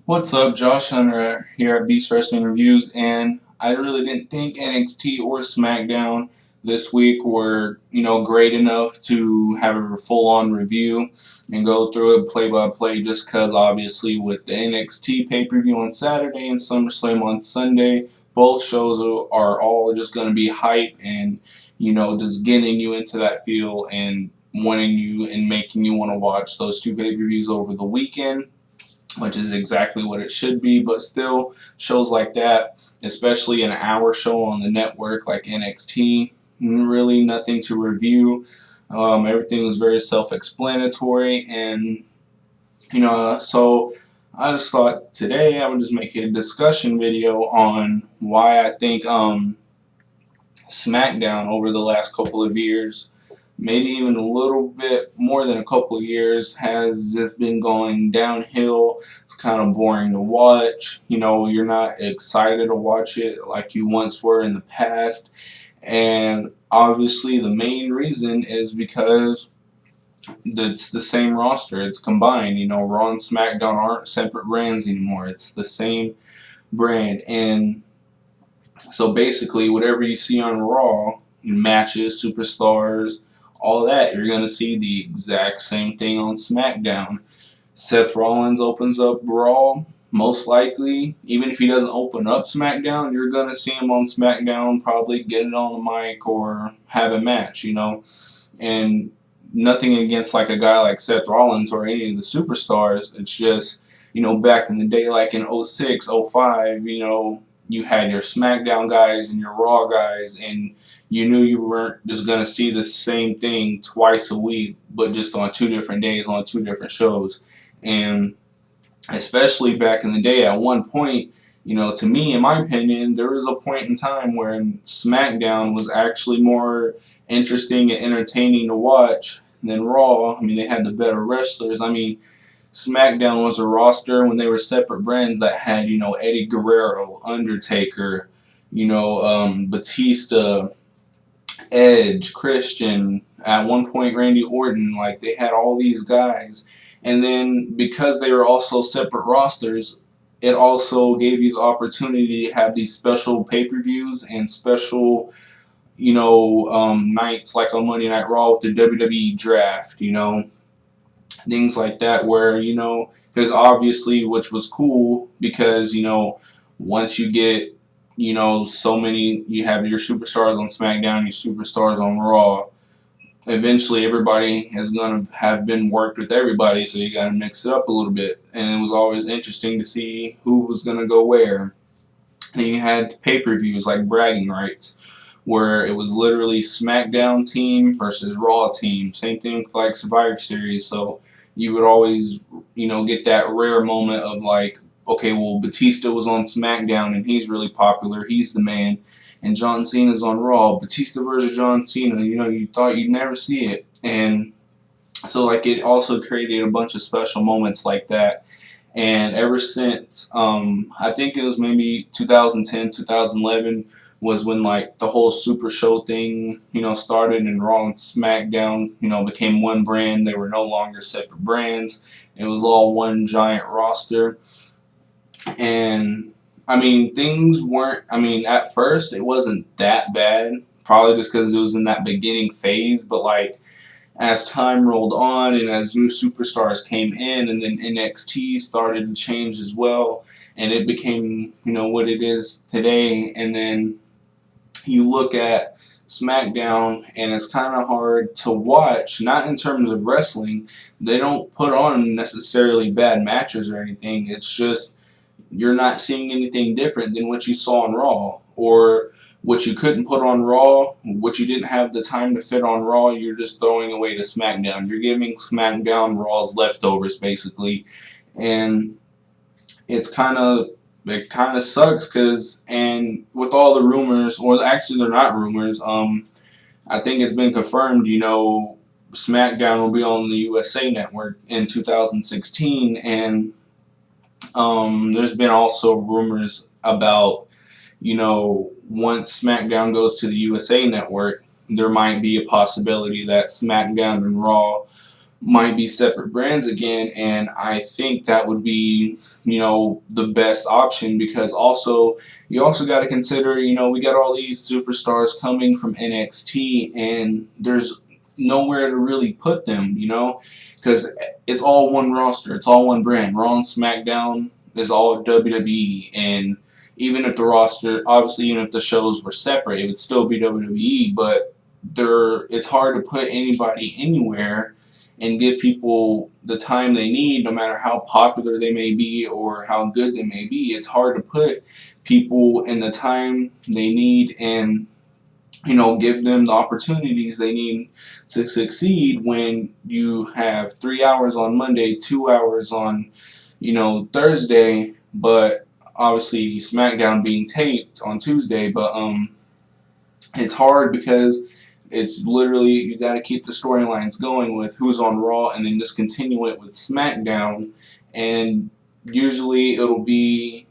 What's up, Josh Hunter here at Beast Wrestling Reviews, and I really didn't think NXT or SmackDown this week were, great enough to have a full-on review and go through it play by play. Just because, obviously, with the NXT pay-per-view on Saturday and SummerSlam on Sunday, both shows are all just going to be hype and just getting you into that feel and wanting you and making you want to watch those two pay-per-views over the weekend, which is exactly what it should be. But still, shows like that, especially an hour show on the network like NXT, really nothing to review. Everything was very self-explanatory, and so I just thought today I would just make a discussion video on why I think SmackDown over the last couple of years, maybe even a little bit more than a couple of years, has just been going downhill. It's kind of boring to watch. You're not excited to watch it like you once were in the past. And obviously, the main reason is because it's the same roster. It's combined. Raw and SmackDown aren't separate brands anymore. It's the same brand. And so basically, whatever you see on Raw, matches, superstars, all that, you're going to see the exact same thing on SmackDown. Seth Rollins opens up Raw, most likely. Even if he doesn't open up SmackDown, you're going to see him on SmackDown probably get it on the mic or have a match. And nothing against like a guy like Seth Rollins or any of the superstars. It's just, back in the day, like in '06, '05, you had your SmackDown guys and your Raw guys, and you knew you weren't just going to see the same thing twice a week, but just on two different days, on two different shows. And especially back in the day, at one point, to me, in my opinion, there was a point in time where SmackDown was actually more interesting and entertaining to watch than Raw. I mean, they had the better wrestlers. I mean, SmackDown was a roster when they were separate brands that had, Eddie Guerrero, Undertaker, Batista, Edge, Christian, at one point Randy Orton. Like, they had all these guys. And then because they were also separate rosters, it also gave you the opportunity to have these special pay-per-views and special, nights like on Monday Night Raw with the WWE draft, things like that, where because obviously, which was cool, because once you get so many, you have your superstars on SmackDown, your superstars on Raw, eventually everybody is going to have been worked with everybody, so you got to mix it up a little bit. And it was always interesting to see who was going to go where. And you had pay-per-views like bragging rights, where it was literally SmackDown team versus Raw team. Same thing with like Survivor Series. So you would always, get that rare moment of like, okay, well, Batista was on SmackDown and he's really popular. He's the man. And John Cena's on Raw. Batista versus John Cena. You thought you'd never see it. And so, like, it also created a bunch of special moments like that. And ever since, I think it was maybe 2010, 2011 was when like the whole Super Show thing, started, and Raw and SmackDown, became one brand. They were no longer separate brands. It was all one giant roster. And I mean, things weren't. I mean, at first it wasn't that bad. Probably just because it was in that beginning phase. But like, as time rolled on and as new superstars came in, and then NXT started to change as well, and it became, what it is today. And then you look at SmackDown, and it's kind of hard to watch, not in terms of wrestling. They don't put on necessarily bad matches or anything. It's just you're not seeing anything different than what you saw on Raw, or what you couldn't put on Raw, what you didn't have the time to fit on Raw, you're just throwing away to SmackDown. You're giving SmackDown Raw's leftovers, basically. And it kind of sucks, because, and with all the rumors, or actually they're not rumors, I think it's been confirmed, SmackDown will be on the USA Network in 2016, and there's been also rumors about, once SmackDown goes to the USA Network, there might be a possibility that SmackDown and Raw might be separate brands again, and I think that would be, the best option, because also you also got to consider, we got all these superstars coming from NXT, and there's nowhere to really put them, because it's all one roster, it's all one brand. Raw and SmackDown is all WWE, and even if the roster, obviously, even if the shows were separate, it would still be WWE, but it's hard to put anybody anywhere and give people the time they need, no matter how popular they may be or how good they may be. It's hard to put people in the time they need and, give them the opportunities they need to succeed when you have 3 hours on Monday, 2 hours on, Thursday, but obviously SmackDown being taped on Tuesday, but it's hard because it's literally, you got to keep the storylines going with who's on Raw and then just continue it with SmackDown. And usually it'll be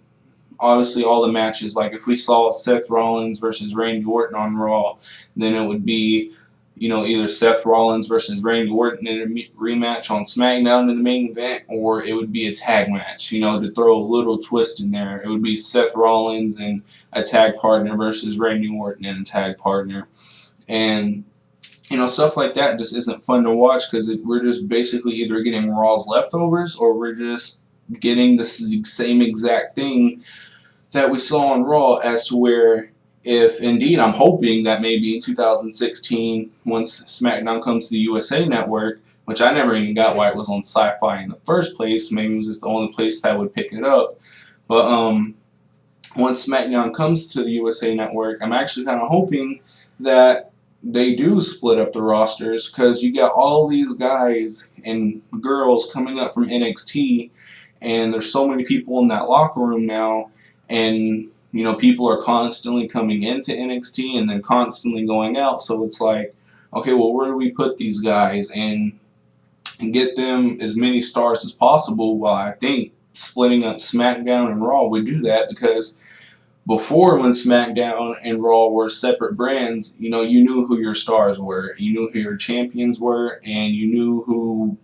obviously all the matches. Like if we saw Seth Rollins versus Randy Orton on Raw, then it would be, either Seth Rollins versus Randy Orton in a rematch on SmackDown in the main event, or it would be a tag match, to throw a little twist in there. It would be Seth Rollins and a tag partner versus Randy Orton and a tag partner. And, stuff like that just isn't fun to watch, because we're just basically either getting Raw's leftovers, or we're just getting the same exact thing that we saw on Raw, as to where, if indeed, I'm hoping that maybe in 2016, once SmackDown comes to the USA Network, which I never even got why it was on Sci-Fi in the first place, maybe it was just the only place that would pick it up, but once SmackDown comes to the USA Network, I'm actually kind of hoping that they do split up the rosters, because you got all these guys and girls coming up from NXT, and there's so many people in that locker room now, and people are constantly coming into NXT and then constantly going out, so it's like, okay, well, where do we put these guys and get them as many stars as possible? Well, I think splitting up SmackDown and Raw would do that, because before, when SmackDown and Raw were separate brands, you knew who your stars were, you knew who your champions were, and you knew who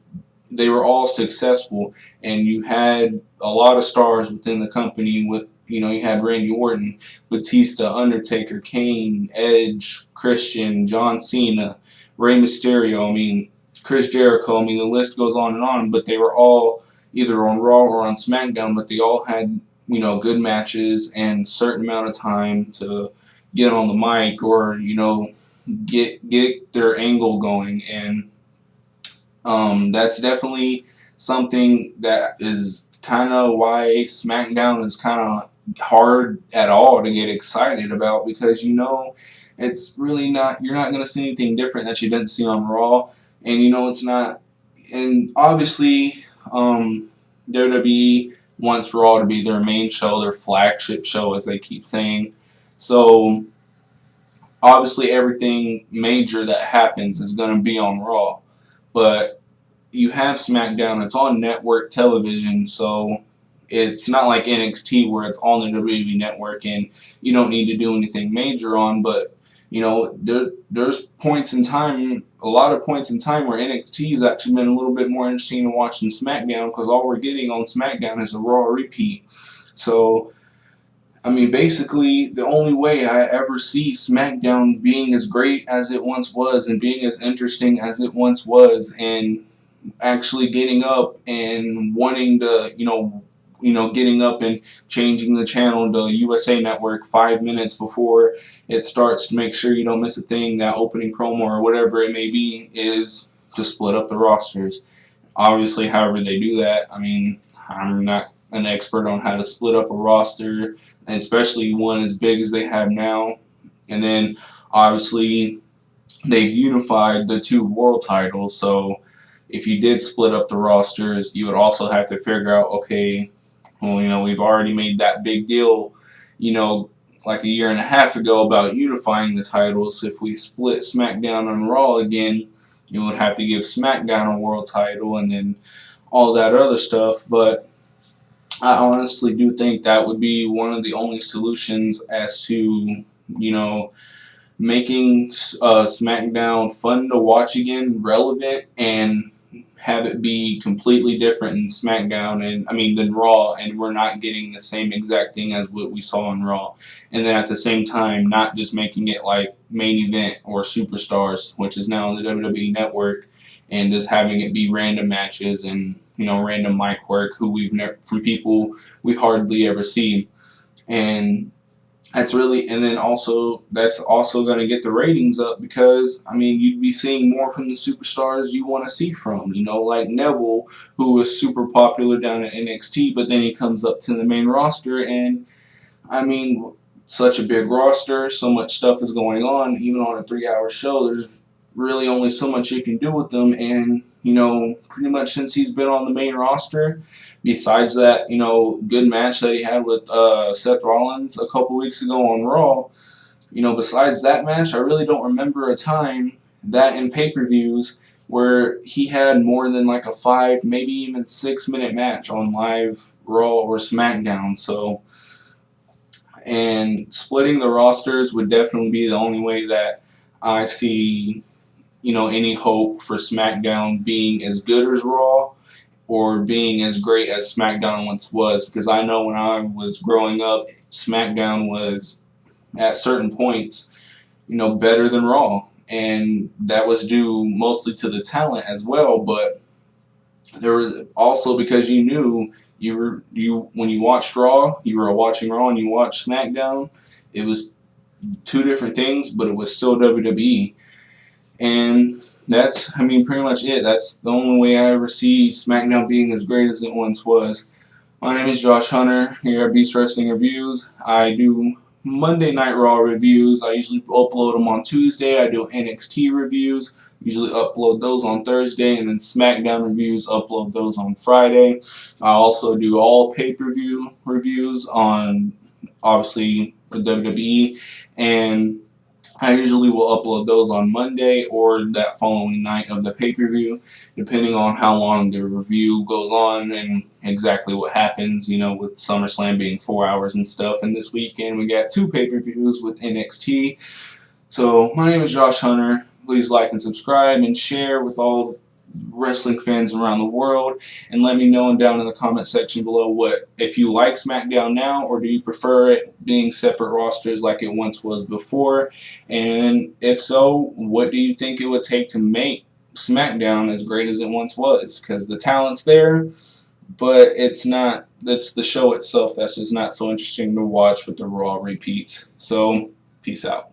they were all successful, and you had a lot of stars within the company. With you had Randy Orton, Batista, Undertaker, Kane, Edge, Christian, John Cena, Rey Mysterio. I mean, Chris Jericho. I mean, the list goes on, but they were all either on Raw or on SmackDown, but they all had good matches and certain amount of time to get on the mic, or get their angle going, and that's definitely something that is kind of why SmackDown is kind of hard at all to get excited about, because it's really not, you're not going to see anything different that you didn't see on Raw, and it's not, and obviously WWE wants Raw to be their main show, their flagship show, as they keep saying. So obviously everything major that happens is going to be on Raw. But you have SmackDown, it's on network television, so it's not like NXT where it's on the WWE network and you don't need to do anything major on, but there's points in time, a lot of points in time where NXT has actually been a little bit more interesting to watch than SmackDown, because all we're getting on SmackDown is a Raw repeat. So, I mean, basically, the only way I ever see SmackDown being as great as it once was and being as interesting as it once was, and actually getting up and wanting to, getting up and changing the channel to USA Network 5 minutes before it starts to make sure you don't miss a thing, that opening promo or whatever it may be, is to split up the rosters. Obviously, however they do that, I mean, I'm not an expert on how to split up a roster, especially one as big as they have now. And then, obviously, they've unified the 2 world titles, so if you did split up the rosters, you would also have to figure out, okay, well, we've already made that big deal, like a year and a half ago about unifying the titles. If we split SmackDown and Raw again, you would have to give SmackDown a world title and then all that other stuff. But I honestly do think that would be one of the only solutions as to, making SmackDown fun to watch again, relevant, and have it be completely different in SmackDown than Raw, and we're not getting the same exact thing as what we saw on Raw. And then at the same time, not just making it like main event or superstars, which is now on the WWE Network, and just having it be random matches and random mic work who we've never from people we hardly ever see. And and then also that's also going to get the ratings up because you'd be seeing more from the superstars you want to see from, like Neville, who was super popular down at NXT, but then he comes up to the main roster, and I mean, such a big roster, so much stuff is going on, even on a 3-hour show. There's really only so much you can do with them, and pretty much since he's been on the main roster, besides that, good match that he had with Seth Rollins a couple weeks ago on Raw, besides that match, I really don't remember a time that in pay-per-views where he had more than like a 5, maybe even 6-minute match on live Raw or SmackDown. So, and splitting the rosters would definitely be the only way that I see, any hope for SmackDown being as good as Raw or being as great as SmackDown once was. Because I know when I was growing up, SmackDown was at certain points, better than Raw. And that was due mostly to the talent as well, but there was also because you knew when you watched Raw, you were watching Raw and you watched SmackDown, it was two different things, but it was still WWE. And that's pretty much it. That's the only way I ever see SmackDown being as great as it once was. My name is Josh Hunter here at Beast Wrestling Reviews. I do Monday Night Raw reviews. I usually upload them on Tuesday. I do NXT reviews. Usually upload those on Thursday, and then SmackDown reviews, upload those on Friday. I also do all pay-per-view reviews on, obviously, for WWE, and I usually will upload those on Monday or that following night of the pay-per-view, depending on how long the review goes on and exactly what happens, with SummerSlam being 4 hours and stuff. And this weekend we got 2 pay-per-views with NXT. So my name is Josh Hunter. Please like and subscribe and share with all wrestling fans around the world, and let me know down in the comment section below if you like SmackDown now, or do you prefer it being separate rosters like it once was before, and if so, what do you think it would take to make SmackDown as great as it once was? Because the talent's there, but it's the show itself that's just not so interesting to watch with the Raw repeats. So peace out.